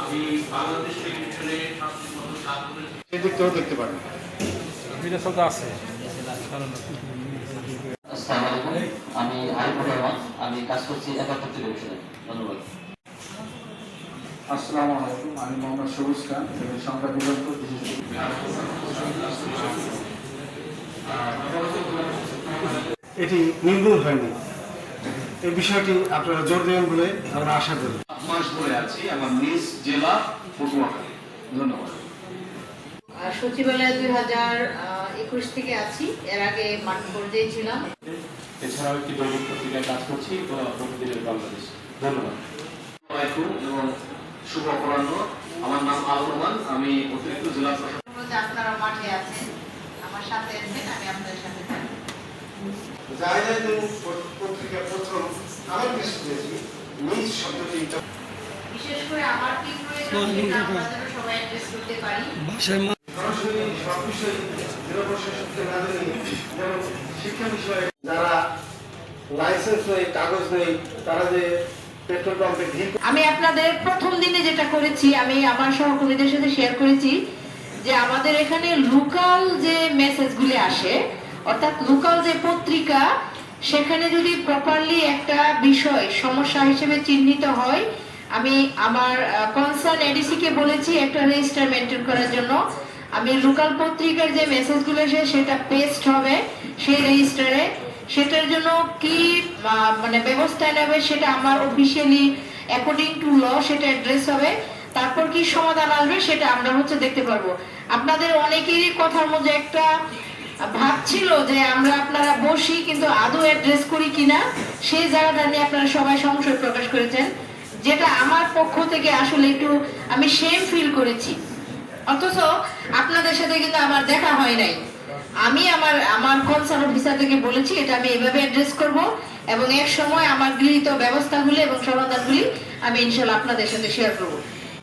আমি বাংলাদেশ টেলিভিশনে দেখতে পারেন এটা সব আছে। আসসালামু আলাইকুম, আমি আরিফুর রহমান, আমি কাজ করছি ৭১ টেলিভিশনে। ধন্যবাদ। আসসালামু আলাইকুম, আমি মোহাম্মদ সবুজ খান, সংবাদ বিভাগ এটি নির্মূল হয়নি। এই বিষয়টি আপনারা জোর দেবেন বলে আমরা আশা করি। মাস ধরে আছি আমার নিজ জেলা পটুয়াখালী। ধন্যবাদ। সচিবালয়ে 2021 থেকে আছি, এর আগে মাঠ পর্যায়ে ছিলাম। এছাড়াও একটি দৈনিক পত্রিকায় কাজ করছি প্রতিদিনের বাংলাদেশ। ধন্যবাদ। আসসালামু আলাইকুম এবং শুভ অপরাহ্ন। আমার নাম আলম রহমান, আমি অতিরিক্ত জেলা প্রশাসক। আপনারা মাঠে আছেন, আমার সাথে আছেন, আমি আপনাদের সাথে থাকি। পত্রিকা প্রথম আমার নিজ শব্দটি বিশেষ করে আমার কি প্রয়োজন আমরা যেন সবাই অ্যাড্রেস করতে পারি। সরাসরি সব বিষয়ে জেলা প্রশাসককে না জানিয়ে যেমন শিক্ষা বিষয়ে যারা লাইসেন্স নেই, কাগজ নেই, তারা যে পেট্রোল পাম্পে ভিড়। আমি আপনাদের প্রথম দিনে যেটা করেছি, আমি আমার সহকর্মীদের সাথে শেয়ার করেছি যে আমাদের এখানে লোকাল যে মেসেজগুলি আসে, অর্থাৎ লোকাল যে পত্রিকা, সেখানে যদি প্রপারলি একটা বিষয় সমস্যা হিসেবে চিহ্নিত হয়, আমি আমার কনসার্ন এডিসি কে বলেছি একটা রেজিস্টার মেনটেন করার জন্য। আমি লোকাল পত্রিকার যে মেসেজগুলো আসে সেটা পেস্ট হবে সেই রেজিস্টারে। সেটার জন্য কি মানে ব্যবস্থা নেবে সেটা আমার অফিসিয়ালি অ্যাকর্ডিং টু ল সেটা অ্যাড্রেস হবে। তারপর কি সমাধান আসবে সেটা আমরা দেখতে পারবো। আপনাদের অনেকেরই কথার মধ্যে একটা ভাব ছিল যে আপনারা বসি কিন্তু আদৌ অ্যাড্রেস করি কিনা, সেই জায়গাটা নিয়ে আপনারা সবাই সংশয় প্রকাশ করেছেন, যেটা আমার পক্ষ থেকে আসলে একটু আমি সেম ফিল করেছি। অথচ আপনাদের সাথে কিন্তু আমার দেখা হয় নাই। আমি আমার কনসার্ন অফিসার থেকে বলেছি এটা আমি এভাবে অ্যাড্রেস করব এবং এক সময় আমার গৃহীত ব্যবস্থাগুলি এবং সমাধানগুলি আমি ইনশাআল্লাহ আপনাদের সাথে শেয়ার করব।